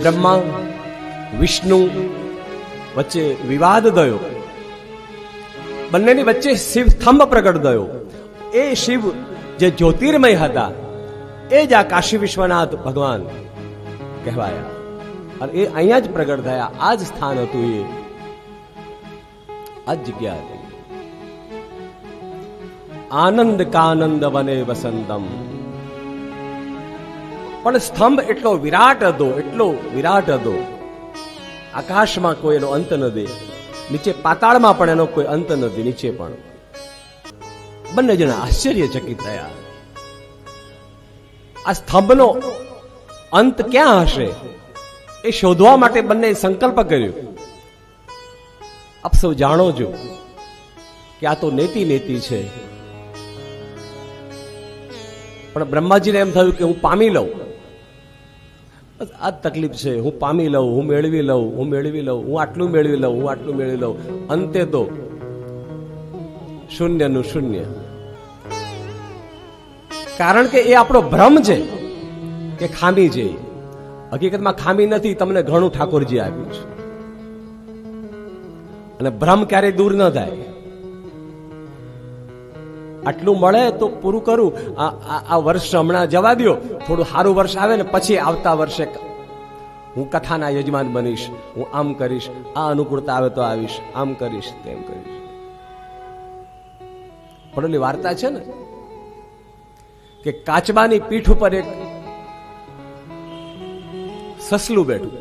બ્રહ્મા વિષ્ણુ વચ્ચે વિવાદ થયો, બંનેની વચ્ચે શિવ સ્તંભ પ્રગટ થયો. એ શિવ જે જ્યોતિર્મય હતા એ જ આ કાશી વિશ્વનાથ ભગવાન કહેવાયા અને એ અહીંયા જ પ્રગટ થયા. આ જ સ્થાન હતું, એ આ જ જગ્યા હતી. આનંદ કાનંદ વને વસંતમ. પણ સ્તંભ એટલો વિરાટ હતો, એટલો વિરાટ હતો, આકાશમાં કોઈ એનો અંત નથી, નીચે પાતાળમાં પણ એનો કોઈ અંત નથી, નીચે પણ. બંને જણા આશ્ચર્યચકિત થયા. આ સ્તંભનો અંત ક્યાં હશે એ શોધવા માટે બંને સંકલ્પ કર્યો. આપ સૌ જાણો છો કે આ તો નેતિ નેતિ છે, પણ બ્રહ્માજીને એમ થયું કે હું પામી લઉં. બસ આ જ તકલીફ છે, હું પામી લઉં, હું મેળવી લઉં, હું મેળવી લઉં, હું આટલું મેળવી લઉં, હું આટલું મેળવી લઉં. અંતે તો શૂન્યનું શૂન્ય. કારણ કે એ આપણો ભ્રમ છે કે ખામી છે. હકીકતમાં ખામી નથી, તમને ઘણું ઠાકોરજી આપ્યું છે અને ભ્રમ ક્યારેય દૂર ન થાય. આટલું મળે તો પૂરું કરું, આ વર્ષ હમણાં જવા દો, થોડું સારું વર્ષ આવે ને પછી આવતા વર્ષે હું કથાના યજમાન બનીશ, હું આમ કરીશ, આ અનુકૂળતા આવે તો આવીશ, આમ કરીશ, તેમ કરીશ. પડેલી વાર્તા છે ને કે કાચબાની પીઠ ઉપર એક સસલું બેઠું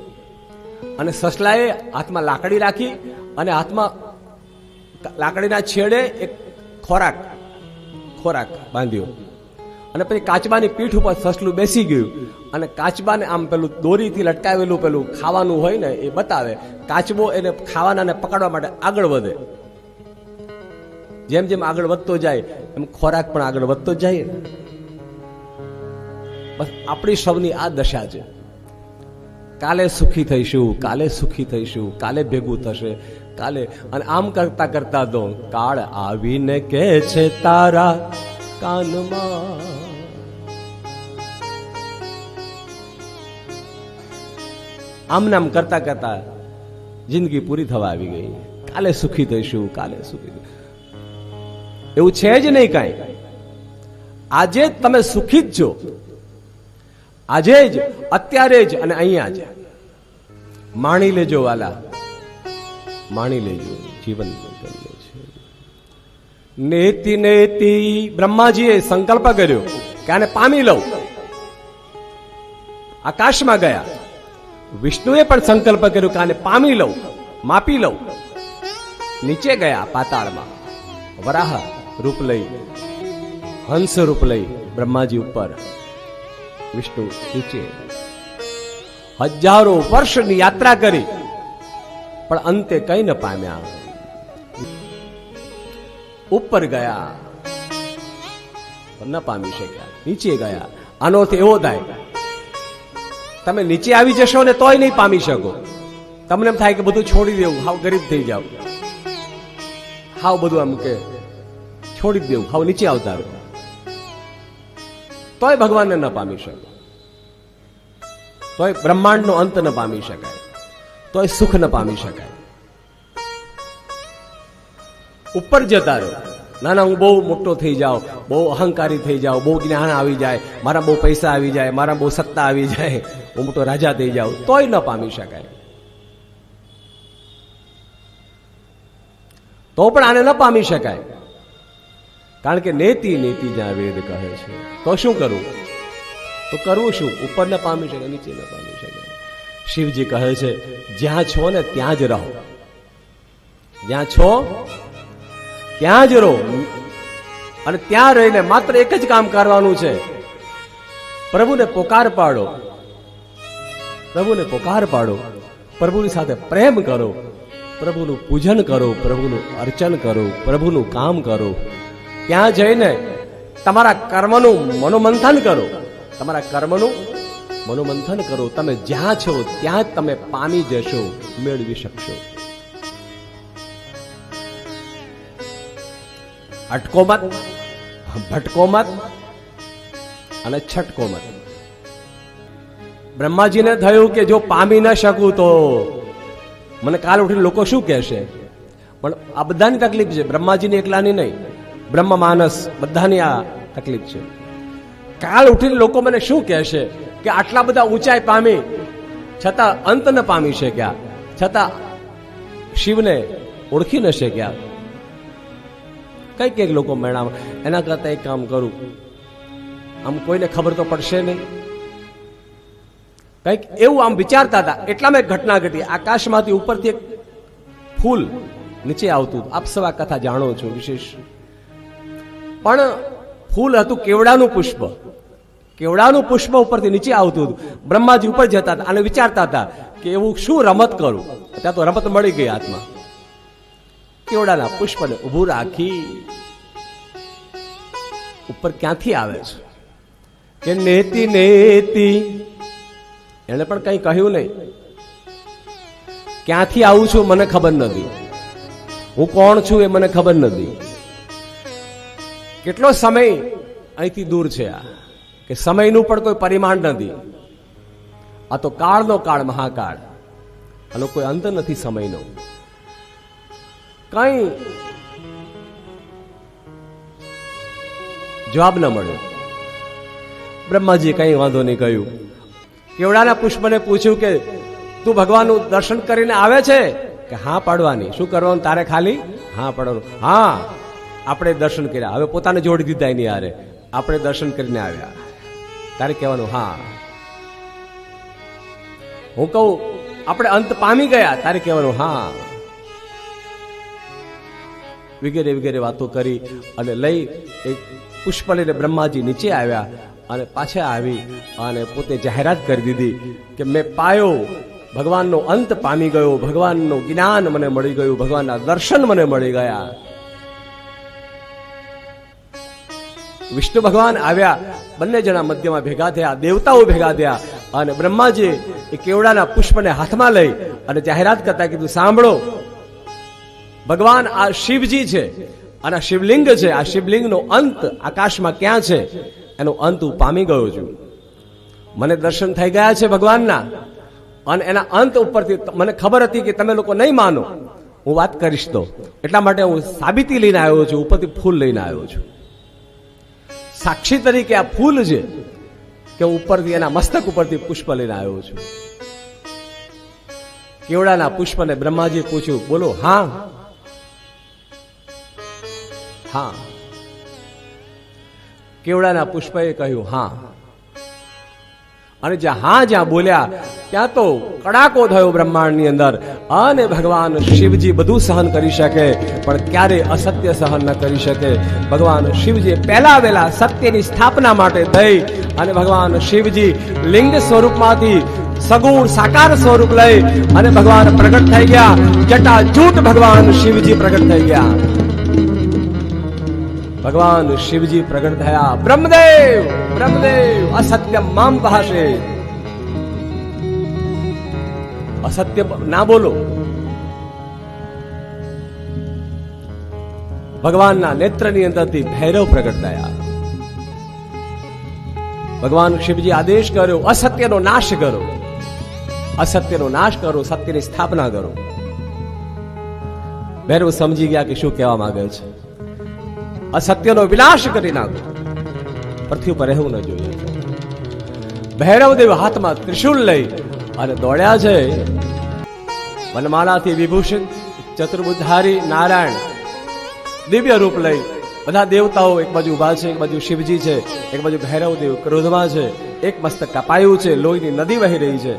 અને સસલાએ હાથમાં લાકડી રાખી અને હાથમાં લાકડીના છેડે એક ખોરાક બાંધ્યો અને પછી કાચબાની પીઠ ઉપર સસલું બેસી ગયું અને કાચબાને આમ પેલું દોરીથી લટકાવેલું પેલું ખાવાનું હોય ને એ બતાવે. કાચબો એને ખાવાનાને પકડવા માટે આગળ વધે. જેમ જેમ આગળ વધતો જાય એમ ખોરાક પણ આગળ વધતો જાય. બસ આપણી સૌની આ દશા છે. કાલે સુખી થઈશું, કાલે સુખી થઈશું, કાલે ભેગું થશે, કાલે. અને આમ કરતા કરતા તો કાળ આવીને કે છે તારા કાનમાં. આમ નામ કરતા કરતા જિંદગી પૂરી થવા આવી ગઈ. કાલે સુખી થઈશું, કાલે સુખી થઈશું. એવું છે જ નહીં કાંઈ. આજે જ તમે સુખી જ છો, આજે જ, અત્યારે જ અને અહીંયા જ. માણી લેજો વાલા, માણી લેજો. જીવન નેતિ નેતિ. બ્રહ્માજીએ સંકલ્પ કર્યો કે આને પામી લઉં. આકાશમાં ગયા. વિષ્ણુએ પણ સંકલ્પ કર્યો કે આને પામી લઉં, માપી લઉં. નીચે ગયા પાતાળમાં. વરાહ રૂપ લઈ, હંસ રૂપ લઈ બ્રહ્માજી ઉપર, વિષ્ણુ નીચે. હજારો વર્ષની યાત્રા કરી પણ અંતે કઈ ન પામ્યા. ઉપર ગયા ન પામી શક્યા, નીચે ગયા. આનો અર્થ એવો થાય તમે નીચે આવી જશો ને તોય નહીં પામી શકો. તમને એમ થાય કે બધું છોડી દેવું, હાવ ગરીબ થઈ જાવ, હાવ બધું આમ કે છોડી દેવું, હાવ નીચે આવતા રહો, તોય ભગવાનને ન પામી શકો, તોય બ્રહ્માંડનો અંત ન પામી શકાય, તોય સુખ ન પામી શકાય. ઉપર જતા રહો. ના ના, હું બહુ મોટો થઈ જાઉં, બહુ અહંકારી થઈ જાઉં, બહુ જ્ઞાન આવી જાય, મારા બહુ પૈસા આવી જાય, મારા બહુ સત્તા આવી જાય, હું મોટો રાજા થઈ જાઉં, તોય ન પામી શકાય. તો પણ આને ન પામી શકાય. કારણ કે નેતિ નેતિ જ્યાં વેદ કહે છે. તો શું કરવું? તો કરવું શું? ઉપર ન પામી શકાય, નીચે ન પામી શકાય. શિવજી કહે છે જ્યાં છો ને ત્યાં જ રહો, જ્યાં છો ત્યાં જ રહો. અને ત્યાં રહીને માત્ર એક જ કામ કરવાનું છે, પ્રભુને પોકાર પાડો, પ્રભુને પોકાર પાડો, પ્રભુની સાથે પ્રેમ કરો, પ્રભુનું પૂજન કરો, પ્રભુનું અર્ચન કરો, પ્રભુનું કામ કરો. ત્યાં જઈને તમારા કર્મનું મનોમંથન કરો, તમારા કર્મનું મનોમંથન કરો. તમે જ્યાં છો ત્યાં જ તમે પામી જશો, મેળવી શકશો. અટકો મત, ભટકો મત અને છટકો મત. બ્રહ્માજીને થયું કે જો પામી ન શકું તો મને કાલ ઉઠીને લોકો શું કહેશે. પણ આ બધાની તકલીફ છે, બ્રહ્માજીની એકલાની નહીં, બ્રહ્મ માનસ બધાની આ તકલીફ છે. કાલ ઉઠીને લોકો મને શું કહેશે કે આટલા બધા ઊંચાઈ પામી છતાં અંત ન પામી શક્યા, છતાં શિવને ઓળખી ન શક્યા. કઈક લોકો મેળામાં, એના કરતા એક કામ કરું, આમ કોઈને ખબર તો પડશે નહીં. કઈક એવું આમ વિચારતા હતા, એટલામાં એક ઘટના ઘટી. આકાશમાંથી ઉપરથી એક ફૂલ નીચે આવતું. આપ સૌ આ કથા જાણો છો વિશેષ. પણ ફૂલ હતું કેવડાનું પુષ્પ. કેવડાનું પુષ્પ ઉપરથી નીચે આવતું હતું. બ્રહ્માજી ઉપર જતા હતા અને વિચારતા હતા કે એવું શું રમત કરું. ત્યાં તો રમત મળી ગઈ હાથમાં. કેવડાના પુષ્પને ઉભું રાખી ઉપર ક્યાંથી આવે છે કે નેતિ નેતિ. એને પણ કઈ કહ્યું નહીં. ક્યાંથી આવું છું મને ખબર નથી, હું કોણ છું એ મને ખબર નથી, કેટલો સમય અહીંથી દૂર છે આ, કે સમયનું પણ કોઈ પરિમાણ નથી. આ તો કાળનો કાળ, મહાકાળ, આનો કોઈ અંત નથી સમયનો. કઈ જવાબ ન મળ્યો. બ્રહ્માજી કઈ વાંધો નહીં કહ્યું. કેવડાના પુષ્પને પૂછ્યું કે તું ભગવાનનું દર્શન કરીને આવે છે કે હા પાડવાની. શું કરવાનું તારે? ખાલી હા પાડવાનું. હા, આપણે દર્શન કર્યા. હવે પોતાને જોડી દીધા એની હારે. આપણે દર્શન કરીને આવ્યા. તારે કહેવાનું હા. હું કહું આપણે અંત પામી ગયા. તારે કહેવાનું હા. વગેરે વગેરે વાતો કરી અને લઈ એક પુષ્પ લઈને બ્રહ્માજી નીચે આવ્યા અને પાછા આવી અને પોતે જાહેરાત કરી દીધી કે મેં પાયો, ભગવાનનો અંત પામી ગયો, ભગવાનનું જ્ઞાન મને મળી ગયું, ભગવાનના દર્શન મને મળી ગયા. વિષ્ણુ ભગવાન આવ્યા, બંને જણા મધ્યમાં ભેગા થયા, દેવતાઓ ભેગા થયા અને બ્રહ્માજી એ કેવડાના પુષ્પને હાથમાં લઈ અને જાહેરાત કરતા કીધું, સાંભળો, ભગવાન આ શિવજી છે અને આ શિવલિંગ છે. આ શિવલિંગનો અંત આકાશમાં ક્યાં છે એનો અંત હું પામી ગયો છું. મને દર્શન થઈ ગયા છે ભગવાનના અને એના અંત ઉપરથી મને ખબર હતી કે તમે લોકો નહીં માનો, હું વાત કરીશ તો, એટલા માટે હું સાબિતી લઈને આવ્યો છું, ઉપરથી ફૂલ લઈને આવ્યો છું. સાક્ષી તરીકે આ ફૂલ છે કે ઉપરથી એના મસ્તક ઉપરથી પુષ્પ લઈને આવ્યો છું. કેવડાના પુષ્પને બ્રહ્માજીએ પૂછ્યું, બોલો હા. હા. કેવડાના પુષ્પએ કહ્યું હા. અને જ્યાં બોલ્યા ત્યાં તો કડાકો થયો બ્રહ્માંડની અંદર. અને ભગવાન શિવજી બધું સહન કરી શકે પણ ક્યારે અસત્ય સહન ન કરી શકે. ભગવાન શિવજી પહેલા વહેલા સત્યની સ્થાપના માટે થઈ અને ભગવાન શિવજી લિંગ સ્વરૂપમાંથી સગુણ સાકાર સ્વરૂપ લઈ અને ભગવાન પ્રગટ થઈ ગયા. જટાજૂટ ભગવાન શિવજી પ્રગટ થઈ ગયા. ભગવાન શિવજી પ્રગટ થયા. બ્રહ્મદેવ બ્રહ્મદેવ અસત્ય મામ ભાષે. અસત્ય ના બોલો. ભગવાનના નેત્રની અંદરથી ભૈરવ પ્રગટ થયા. ભગવાન શિવજી આદેશ કર્યો, અસત્યનો નાશ કરો, અસત્યનો નાશ કરો, સત્યની સ્થાપના કરો. ભૈરવ સમજી ગયા કે શું કહેવા માંગે છે. અસત્યનો વિનાશ કરી નાખો, પૃથ્વી પર રહેવું ન જોઈએ. ભૈરવદેવ હાથમાં ત્રિશુલ લઈ અને દોડ્યા છે. વનમાળાથી વિભૂષિત ચતુર્બુદ્ધારી નારાયણ દિવ્ય રૂપ લઈ બધા દેવતાઓ એક બાજુ ઉભા છે, એક બાજુ શિવજી છે, એક બાજુ ભૈરવદેવ ક્રોધમાં છે. એક મસ્તક કપાયું છે, લોહીની નદી વહી રહી છે.